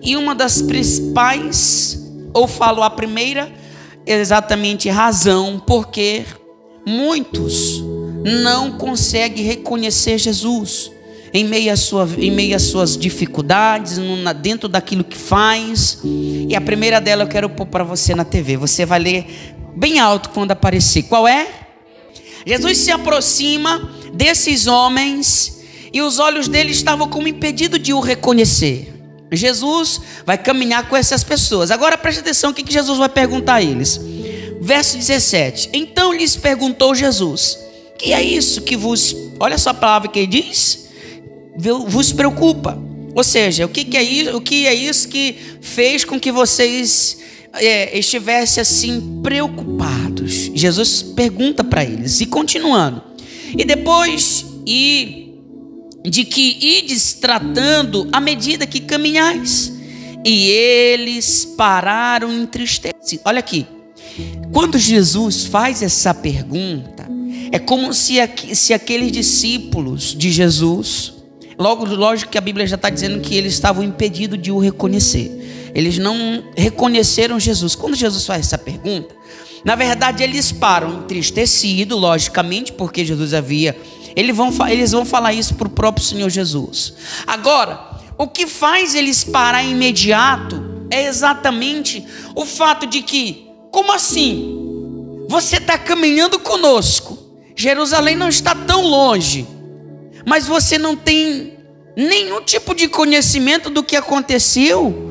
E uma das principais, ou falo a primeira, exatamente razão, porque muitos não conseguem reconhecer Jesus em meio às suas dificuldades, dentro daquilo que faz. E a primeira dela eu quero pôr para você na TV. Você vai ler bem alto quando aparecer. Qual é? Jesus se aproxima desses homens e os olhos deles estavam como impedidos de o reconhecer. Jesus vai caminhar com essas pessoas. Agora preste atenção o que Jesus vai perguntar a eles. Verso 17. Então lhes perguntou Jesus: que é isso que vos... Olha só a palavra que ele diz: vos preocupa. Ou seja, o que é isso que fez com que vocês estivessem assim preocupados? Jesus pergunta para eles. E continuando: e depois de que ides tratando à medida que caminhais. E eles pararam entristecidos. Olha aqui, quando Jesus faz essa pergunta, é como se aqueles discípulos de Jesus, lógico que a Bíblia já está dizendo que eles estavam impedidos de o reconhecer. Eles não reconheceram Jesus. Quando Jesus faz essa pergunta, na verdade eles param entristecidos, logicamente, porque Jesus havia... Eles vão falar isso para o próprio Senhor Jesus. Agora, o que faz eles parar imediato é exatamente o fato de que, como assim? Você está caminhando conosco, Jerusalém não está tão longe, mas você não tem nenhum tipo de conhecimento do que aconteceu.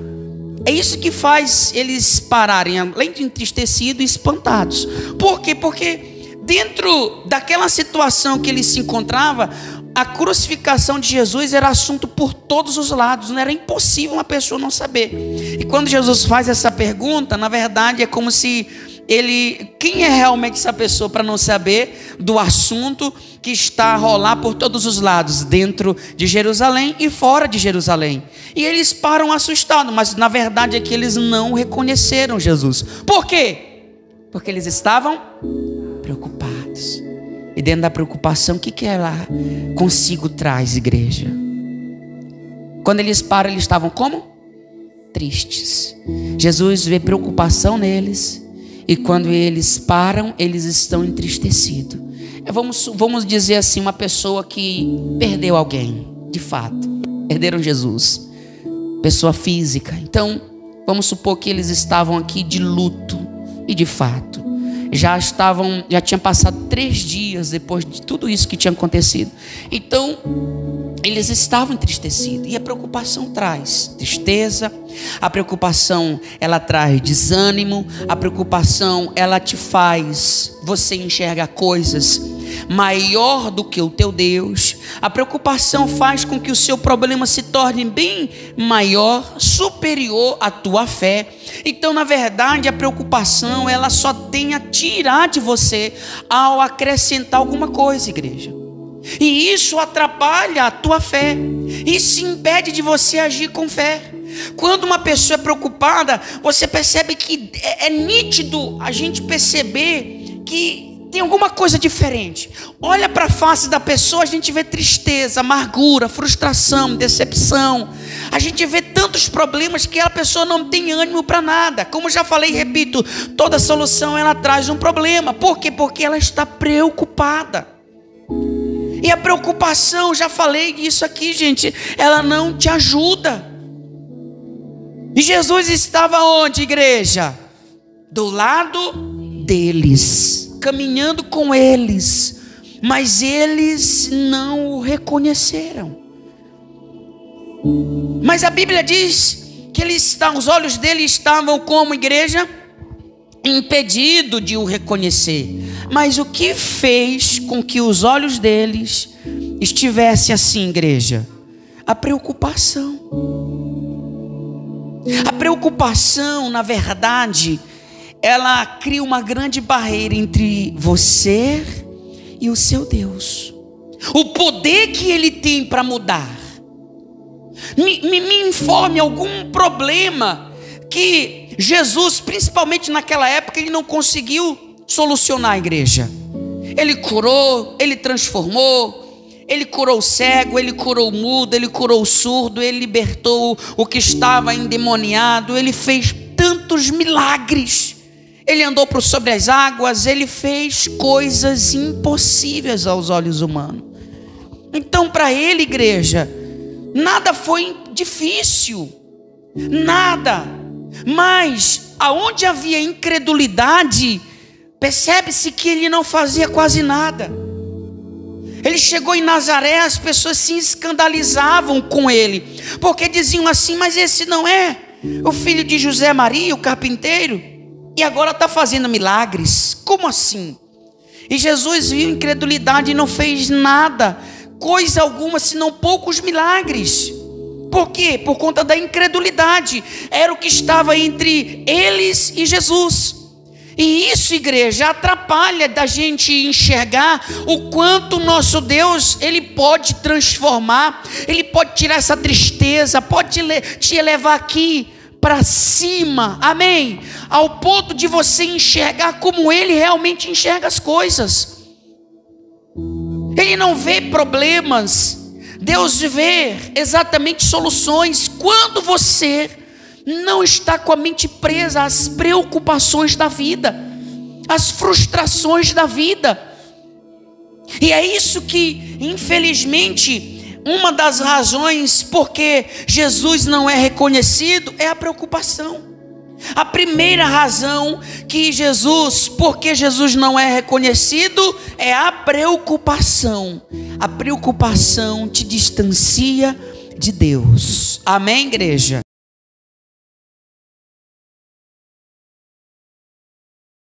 É isso que faz eles pararem, além de entristecidos e espantados. Por quê? Porque dentro daquela situação que ele se encontrava, a crucificação de Jesus era assunto por todos os lados. Não era impossível uma pessoa não saber. E quando Jesus faz essa pergunta, na verdade é como se ele... Quem é realmente essa pessoa para não saber do assunto que está a rolar por todos os lados, dentro de Jerusalém e fora de Jerusalém? E eles param assustados, mas na verdade é que eles não reconheceram Jesus. Por quê? Porque eles estavam preocupados. E dentro da preocupação, o que ela consigo traz, igreja? Quando eles param, eles estavam como? Tristes. Jesus vê preocupação neles, e quando eles param, eles estão entristecidos. Vamos dizer assim, uma pessoa que perdeu alguém, de fato, perderam Jesus, pessoa física. Então, vamos supor que eles estavam aqui de luto, e de fato já tinha passado 3 dias depois de tudo isso que tinha acontecido. Então eles estavam entristecidos. E a preocupação traz tristeza. A preocupação, ela traz desânimo. A preocupação, ela te faz você enxergar coisas maior do que o teu Deus. A preocupação faz com que o seu problema se torne bem maior, superior à tua fé. Então, na verdade, a preocupação, ela só tem a tirar de você ao acrescentar alguma coisa, igreja. E isso atrapalha a tua fé. Isso impede de você agir com fé. Quando uma pessoa é preocupada, você percebe que é nítido a gente perceber que tem alguma coisa diferente. Olha para a face da pessoa, a gente vê tristeza, amargura, frustração, decepção. A gente vê tantos problemas que a pessoa não tem ânimo para nada. Como já falei e repito, toda solução ela traz um problema. Por quê? Porque ela está preocupada. E a preocupação, já falei isso aqui, gente, ela não te ajuda. E Jesus estava onde, igreja? Do lado deles, caminhando com eles, mas eles não o reconheceram. Mas a Bíblia diz que os olhos dele estavam como, igreja? Impedido de o reconhecer. Mas o que fez com que os olhos deles estivessem assim, igreja? A preocupação. A preocupação, na verdade, ela cria uma grande barreira entre você e o seu Deus. O poder que ele tem para mudar. Me informe algum problema que Jesus, principalmente naquela época, ele não conseguiu solucionar, a igreja. Ele curou, ele transformou, Ele curou o cego, ele curou o mudo, ele curou o surdo, ele libertou o que estava endemoniado, ele fez tantos milagres. Ele andou sobre as águas, ele fez coisas impossíveis aos olhos humanos. Então, para ele, igreja, nada foi difícil, nada. Mas aonde havia incredulidade, percebe-se que ele não fazia quase nada. Ele chegou em Nazaré, as pessoas se escandalizavam com ele, porque diziam assim: mas esse não é o filho de José Maria, o carpinteiro? E agora está fazendo milagres? Como assim? E Jesus viu incredulidade e não fez nada, coisa alguma, senão poucos milagres. Por quê? Por conta da incredulidade. Era o que estava entre eles e Jesus. E isso, igreja, atrapalha da gente enxergar o quanto nosso Deus, Ele pode transformar, Ele pode tirar essa tristeza, pode te levar aqui para cima, amém? Ao ponto de você enxergar como Ele realmente enxerga as coisas. Ele não vê problemas, Deus vê exatamente soluções. Quando você não está com a mente presa às preocupações da vida, às frustrações da vida. E é isso que, infelizmente, uma das razões porque Jesus não é reconhecido é a preocupação. A primeira razão porque Jesus não é reconhecido é a preocupação. A preocupação te distancia de Deus. Amém, igreja?